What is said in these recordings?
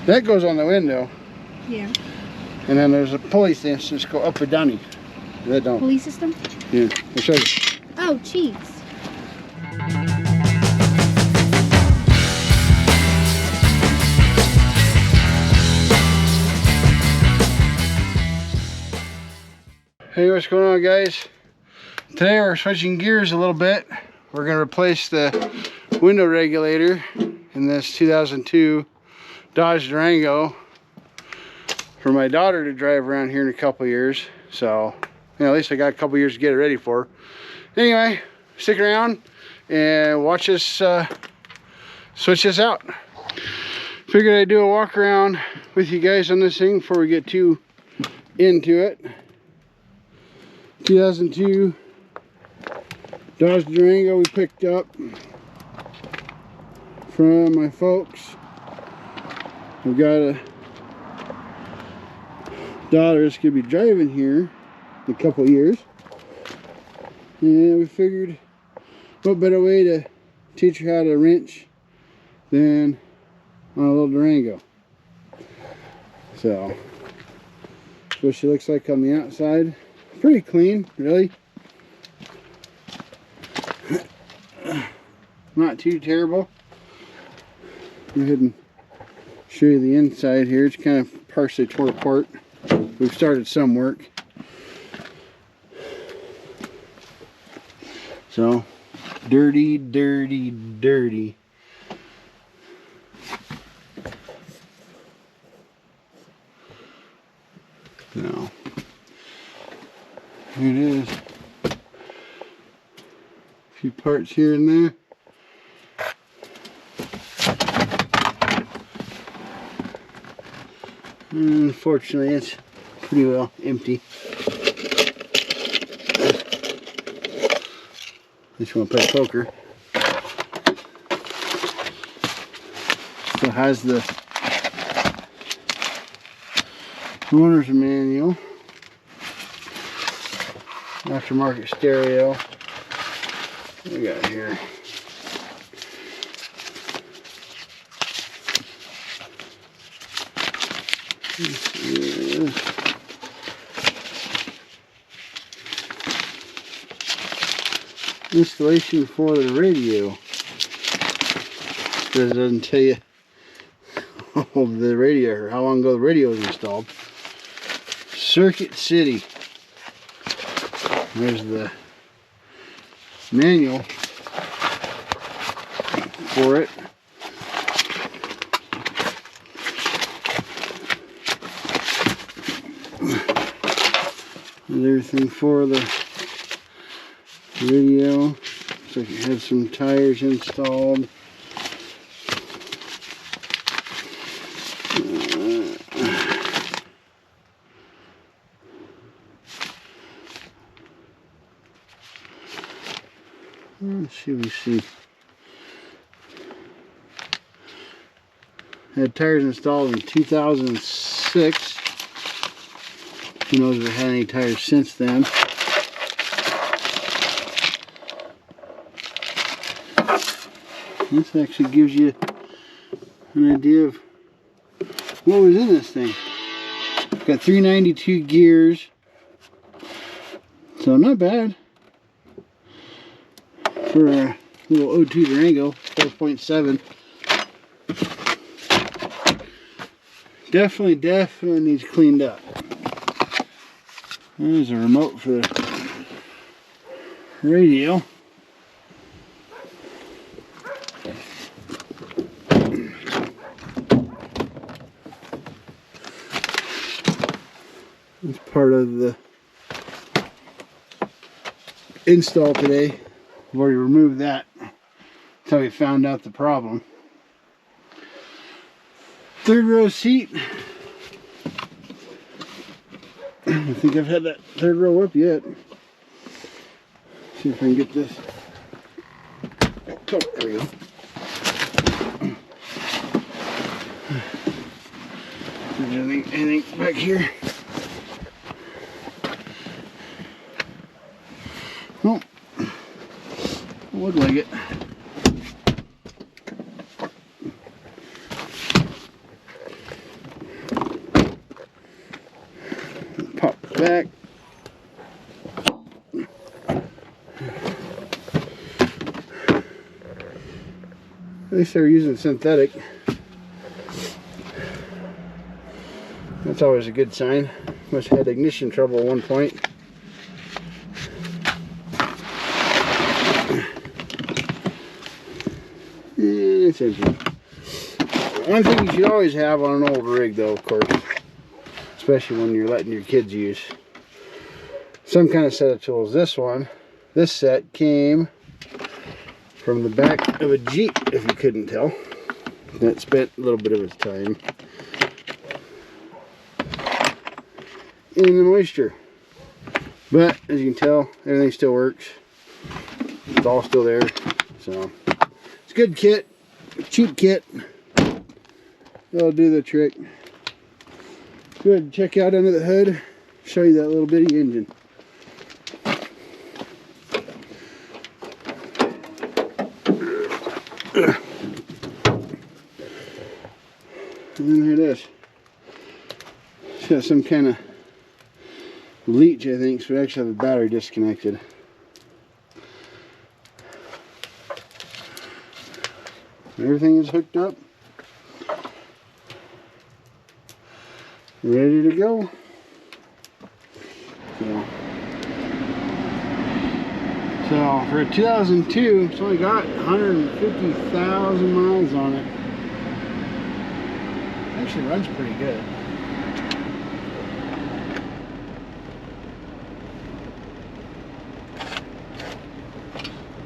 That goes on the window. Yeah. And then there's a pulley thing that just go up and down. That don't. Pulley system? Yeah. I'll show you. Oh, cheese. Hey, what's going on, guys? Today we're switching gears a little bit. We're going to replace the window regulator in this 2002 Dodge Durango for my daughter to drive around here in a couple years. So, you know, at least I got a couple years to get it ready for. Anyway, stick around and watch us switch this out. Figured I'd do a walk around with you guys on this thing before we get too into it. 2002 Dodge Durango we picked up from my folks. We've got a daughter that's gonna be driving here in a couple years, and we figured what better way to teach her how to wrench than on a little Durango. So that's what she looks like on the outside. Pretty clean, really. Not too terrible. Go ahead and show you the inside here. It's kind of partially tore apart. We've started some work. So, dirty, dirty, dirty. So, here it is. A few parts here and there. Unfortunately, it's pretty well empty. Just want to play poker. Still has the owner's manual. Aftermarket stereo. What we got here? This is installation for the radio. It doesn't tell you how old the radio or how long ago the radio was installed. Circuit City. There's the manual for it. There's everything for the radio. Looks like it had some tires installed. Let's see what we see. Had tires installed in 2006. Who knows if it had any tires since then. This actually gives you an idea of what was in this thing. Got 392 gears. So not bad. For a little 02 Durango, 4.7. Definitely needs cleaned up. There's a remote for the radio. It's part of the install today. We've already removed that. That's how we found out the problem. Third row seat. I don't think I've had that third row up yet. See if I can get this. Oh, there we go. Anything back here? Nope. Look like it. back. At least they're using synthetic. That's always a good sign. Must have had ignition trouble at one point. And it's empty. One thing you should always have on an old rig though, of course, especially when you're letting your kids use some kind of set of tools. This set came from the back of a Jeep, if you couldn't tell. That spent a little bit of its time in the moisture. But as you can tell, everything still works. It's all still there. So it's a good kit, cheap kit. That'll do the trick. Go ahead and check out under the hood. Show you that little bitty engine. And then there it is. It's got some kind of leech, I think, so we actually have the battery disconnected. Everything is hooked up. Ready to go. So for a 2002, it's only got 150,000 miles on it. Actually runs pretty good.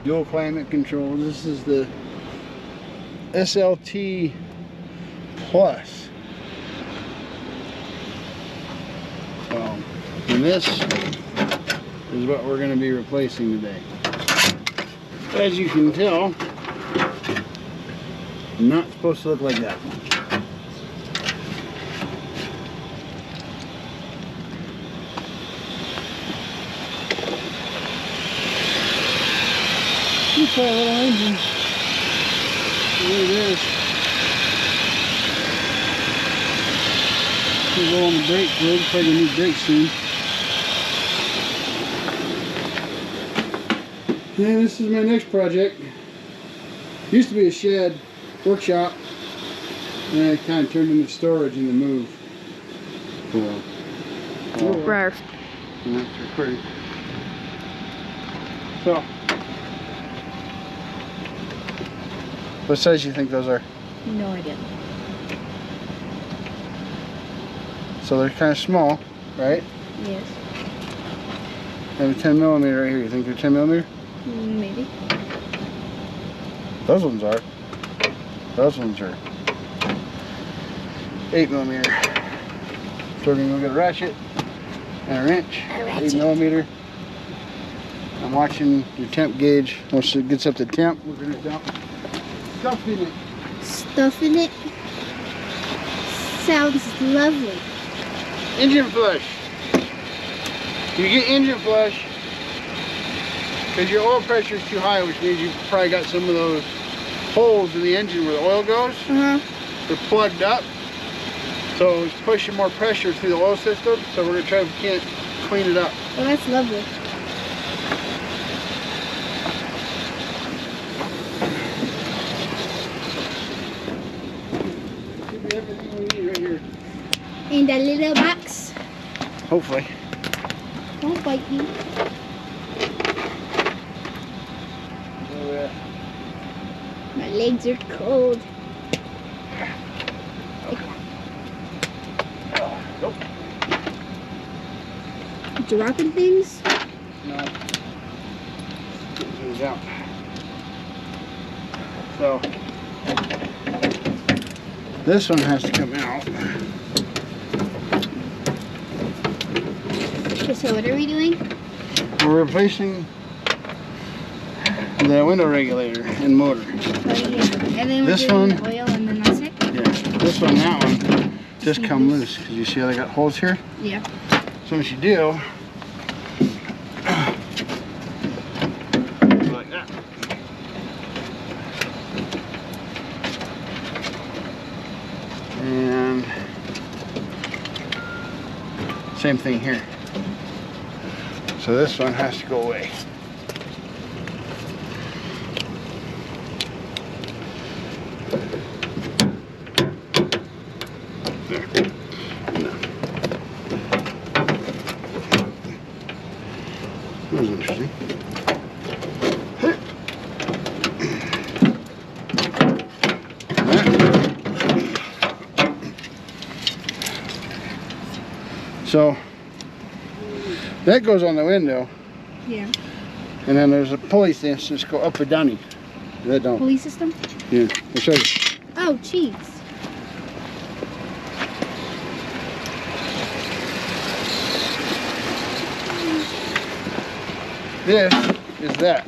Dual climate control. This is the SLT Plus. And this is what we're going to be replacing today. As you can tell, not supposed to look like that. Looks like a little engine. There it is. We'll go on the brake fluid. Looks like we need brakes soon. And this is my next project. Used to be a shed, workshop, and then it kind of turned into storage in the move. Rawr. And that's recording. So, what size do you think those are? No idea. So they're kind of small, right? Yes. I have a 10 millimeter right here. You think they're 10 millimeter? Maybe. Those ones are. Those ones are 8 millimeter. So we're gonna go get a ratchet and a wrench. 8 millimeter. I'm watching your temp gauge. Once it gets up to temp, we're gonna dump stuff in it. Stuff in it. Sounds lovely. Engine flush. You get engine flush because your oil pressure is too high, which means you've probably got some of those holes in the engine where the oil goes. They're plugged up, so it's pushing more pressure through the oil system. So we're gonna try if we can't clean it up. Oh, that's lovely. Should be everything we need right here. In the little box. Hopefully. Don't bite me. My legs are cold. Nope. Dropping things? No. Get things out. So this one has to come out. So what are we doing? We're replacing the window regulator and motor. Oh, yeah. And then we're This doing one- the oil and then that's it? Yeah, this one and that one just come loose. Cause you see how they got holes here? Yeah. So what you do, like that. And same thing here. So this one has to go away. There. That was interesting. So that goes on the window. Yeah. And then there's a pulley thing that just go up and down. That don't. Pulley system? Yeah. I'll show you. Oh, cheese. This is that.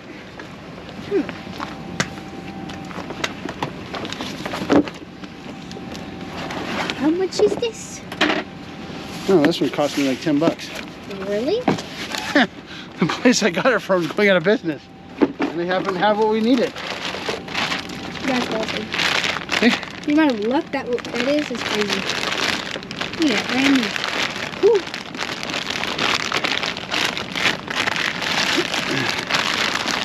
How much is this? No, this one cost me like 10 bucks. Really? The place I got it from is going out of business. And they happen to have what we needed. That's awesome. Hey. The amount of luck that is crazy. Yeah, brand new. Whew.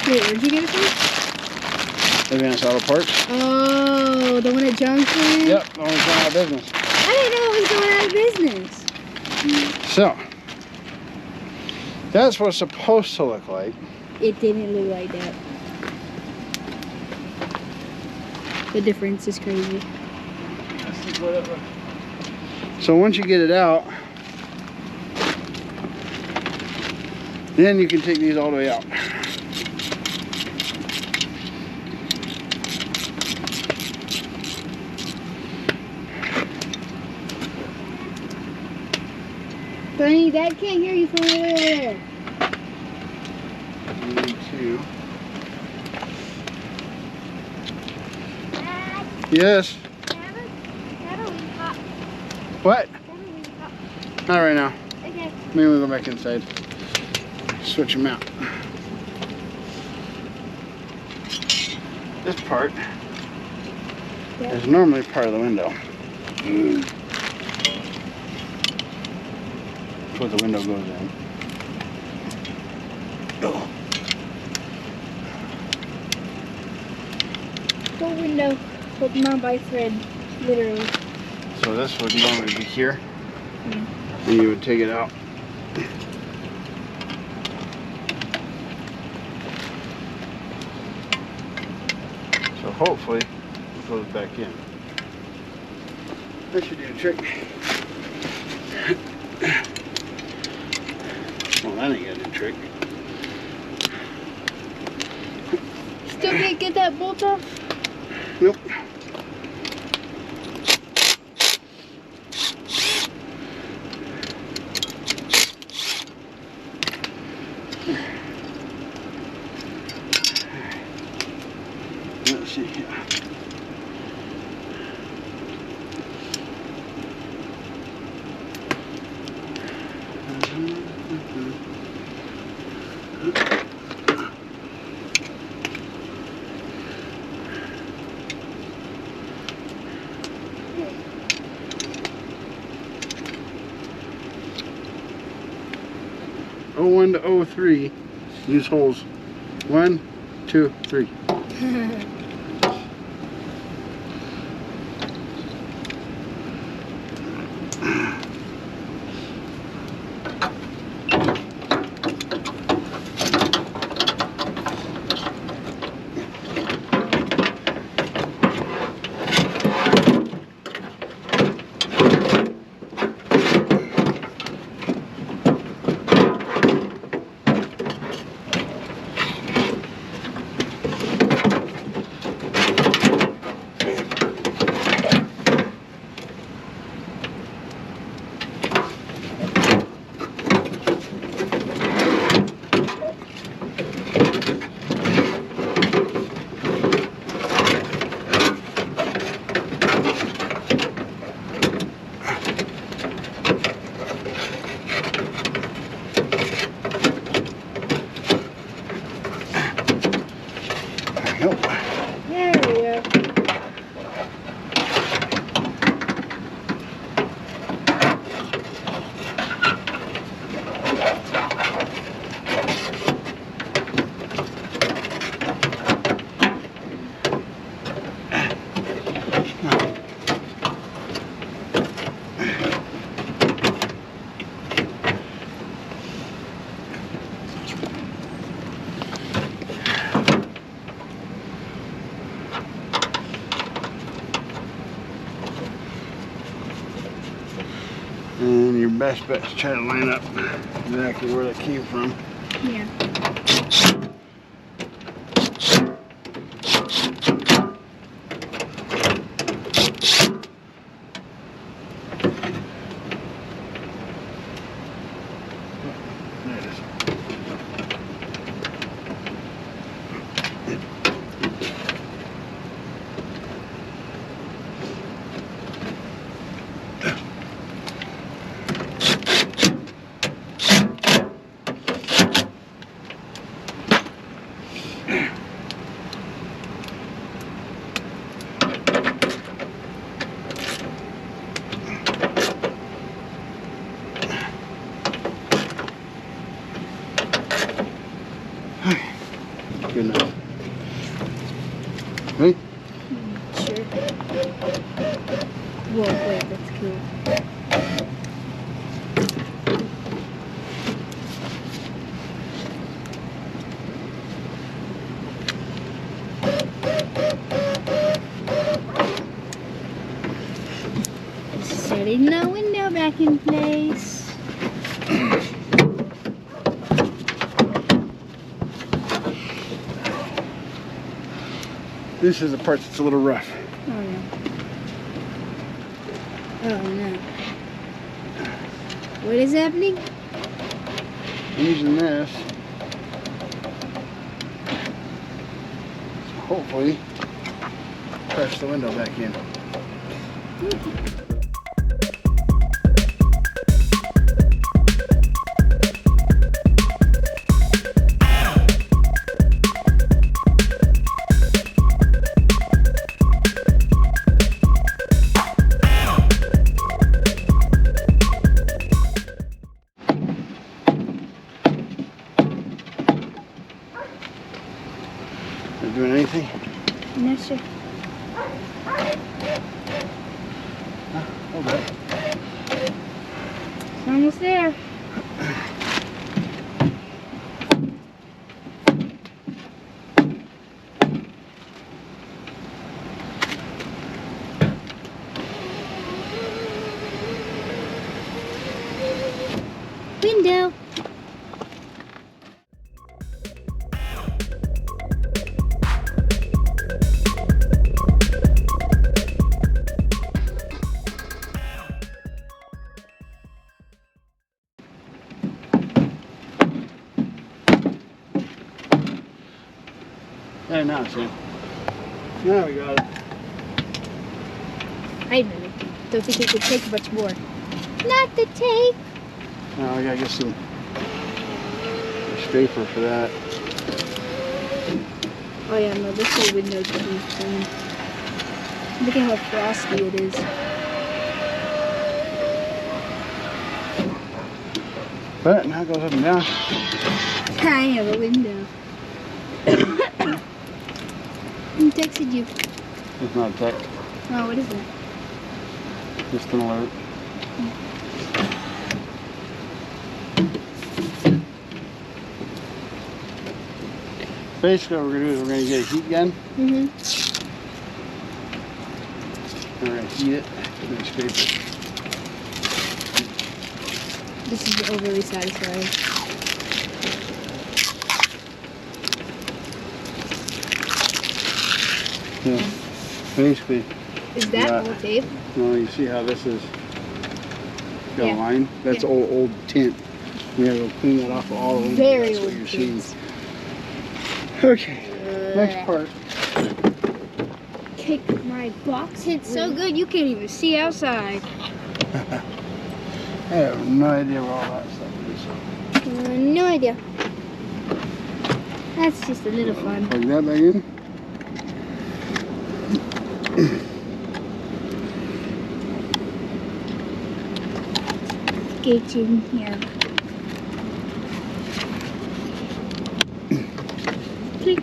Wait, where'd you get it from? Advanced Auto Parts. Oh, the one at Junction? Yep, the one that's going out of business. I didn't know it was going out of business. So, that's what it's supposed to look like. It didn't look like that. The difference is crazy. So once you get it out, then you can take these all the way out. Bunny, Dad can't hear you from over there. Need to. Dad, Yes. What? Not right now. Okay. Maybe we'll go back inside. Switch them out. This part is normally part of the window. That's what the window goes in. Oh. Full window, holding on by thread, literally. So this would normally be here, Yeah. and you would take it out. So hopefully it goes back in. That should do the trick. Well, that ain't gonna do the trick. Still can't get that bolt off? Nope. Let's see here. '01 to '03, use holes 1, 2, 3. And your best bet is to try to line up exactly where that came from. Yeah. There it is. Good enough. Ready? Sure. Whoa, wait, that's cool. Setting the window back in place. This is the part that's a little rough. Oh no. Oh no. What is happening? I'm using this. Hopefully, press the window back in. Are you doing anything? No, sir. Okay. It's almost there. Window. There now, see. Now we got it. I really don't think it could take much more. Not the tape. Now I gotta get some paper for that. Oh yeah, no, this whole window's gonna be clean. Look at how frosty it is. But now it goes up and down. I have a window. Who texted you? It's not a text, Oh, what is it? just an alert. Basically what we're gonna do is we're gonna get a heat gun Mm-hmm. and we're gonna heat it and then scrape it. This is overly satisfying. Yeah. Basically, Is that Yeah. old tape? you see how this is got Yeah. a line? That's Yeah. old tint. We gotta go clean that off of all of them. Very That's what old you're seeing. tints. Okay, next part. Kick my box hit so good you can't even see outside. I have no idea where all that stuff is. No idea. That's just a little fun. Plug that back in. Get in here. Click.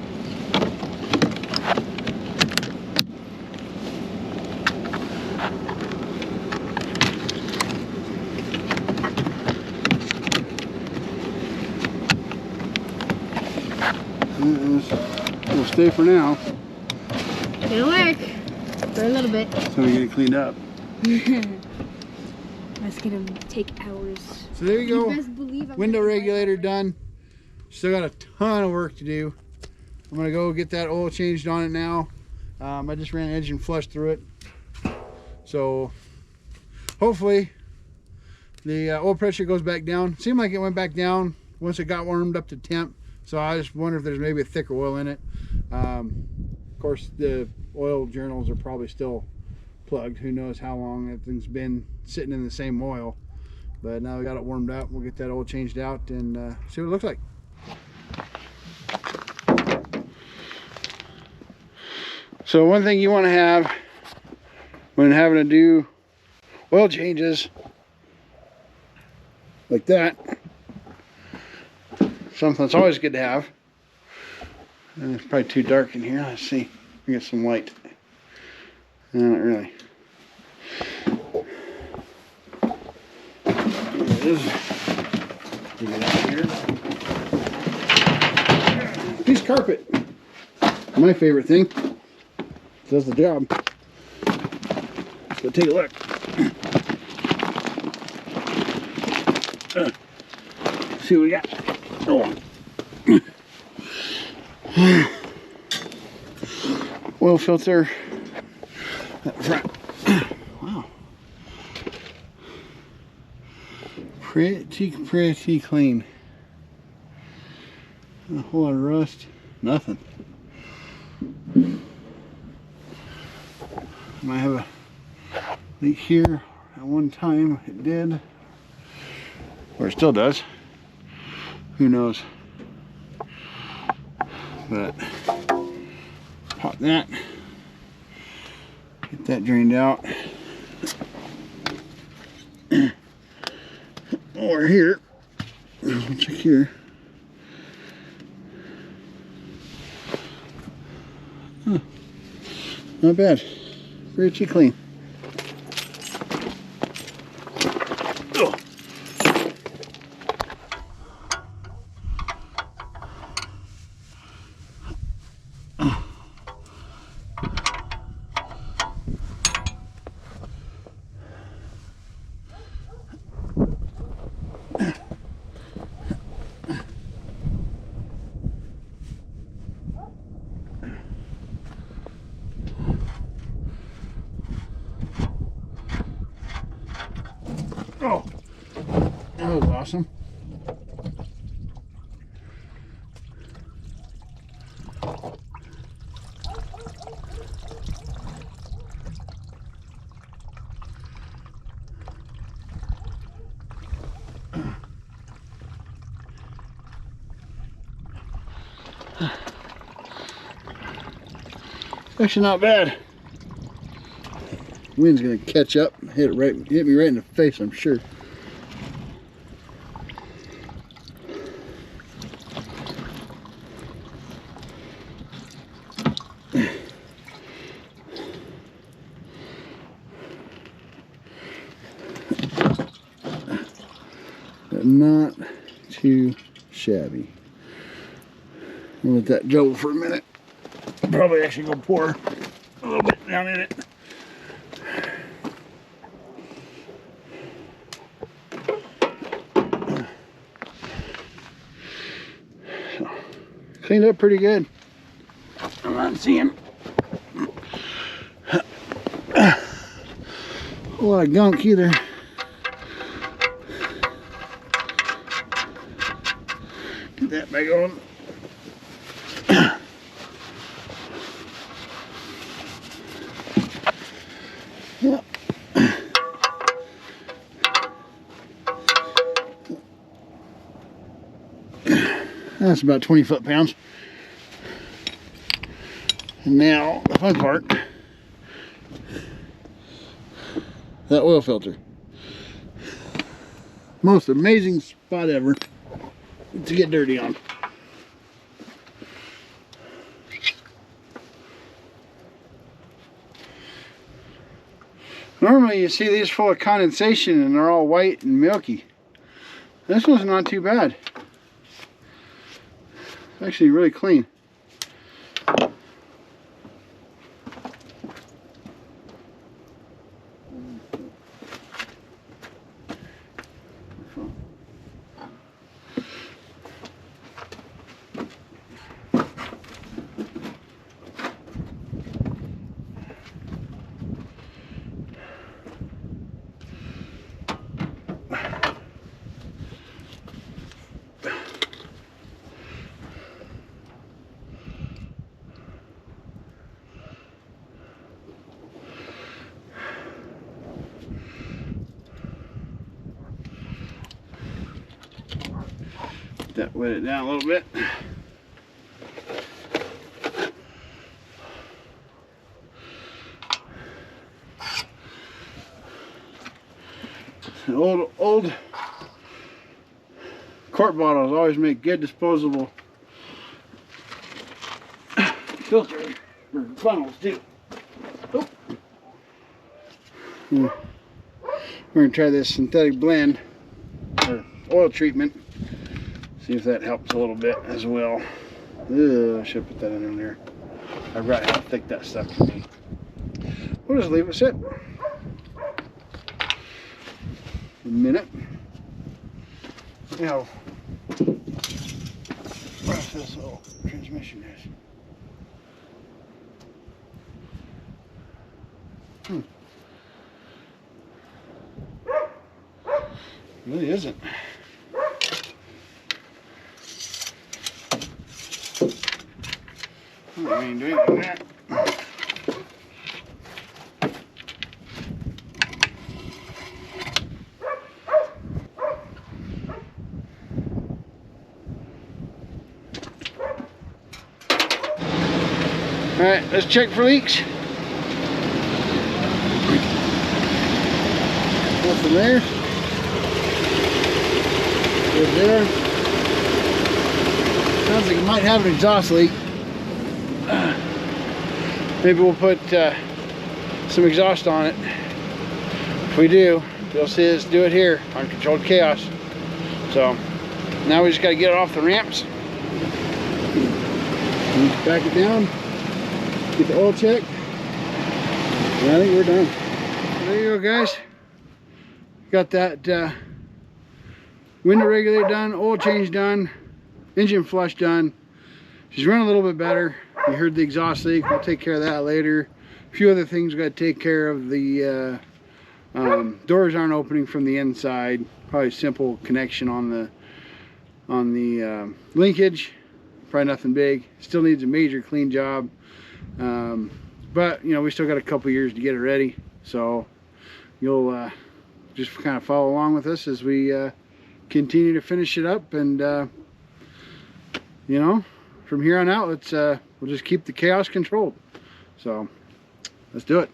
We'll stay for now, It'll work. For a little bit. so we get it cleaned up. That's gonna take hours. So there you go. Best believe I'm Window gonna regulator done. Still got a ton of work to do. I'm gonna go get that oil changed on it now. I just ran engine flush through it. So hopefully the oil pressure goes back down. Seemed like it went back down once it got warmed up to temp. So I just wonder if there's maybe a thicker oil in it. Of course, the oil journals are probably still plugged. Who knows how long that thing's been sitting in the same oil. But now we got it warmed up. We'll get that oil changed out and see what it looks like. So one thing you want to have when having to do oil changes like that, something that's always good to have. And it's probably too dark in here. Let's see. We get some light. No, not really. There it is. Get it out here. Piece of carpet. My favorite thing. Does the job. So take a look. See what we got. Oh. Oil filter at the front. Wow. Pretty clean. Not a whole lot of rust. Nothing. Might have a leak here. At one time it did. Or it still does. Who knows? But pop that. Get that drained out. Over here. Check here. Huh. Not bad. Pretty clean. Oh. Oh, that was awesome. Actually not bad. Wind's gonna catch up, hit me right in the face, I'm sure. But not too shabby. I'll let that juggle for a minute. I'll probably actually go pour a little bit down in it. So, cleaned up pretty good. I'm not seeing a whole lot of gunk either. Get that back on. Yep. That's about 20 foot-pounds. And now, the fun part, that oil filter. Most amazing spot ever to get dirty on. Normally you see these full of condensation and they're all white and milky. This one's not too bad. It's actually really clean. that wet it down a little bit. Old quart bottles always make good disposable filter or funnels too. Oh. We're gonna try this synthetic blend or oil treatment. See if that helps a little bit as well. Ugh, I should put that in there. I forgot how thick that stuff can be. We'll just leave it sit a minute. See how rough this little transmission is. Really isn't. I ain't doing that. All right, let's check for leaks. Nothing there. Good there. Sounds like it might have an exhaust leak. Maybe we'll put some exhaust on it. If we do, you'll see us do it here on Controlled Chaos. So now we just got to get it off the ramps. Back it down. Get the oil check. And I think we're done. There you go, guys. Got that window regulator done, oil change done, engine flush done. She's running a little bit better. You heard the exhaust leak. We'll take care of that later. A few other things we got to take care of. The doors aren't opening from the inside. Probably simple connection on the linkage. Probably nothing big. Still needs a major clean job. But you know, we still got a couple years to get it ready. So you'll just kind of follow along with us as we continue to finish it up. And you know, from here on out, let's we'll just keep the chaos controlled. So let's do it.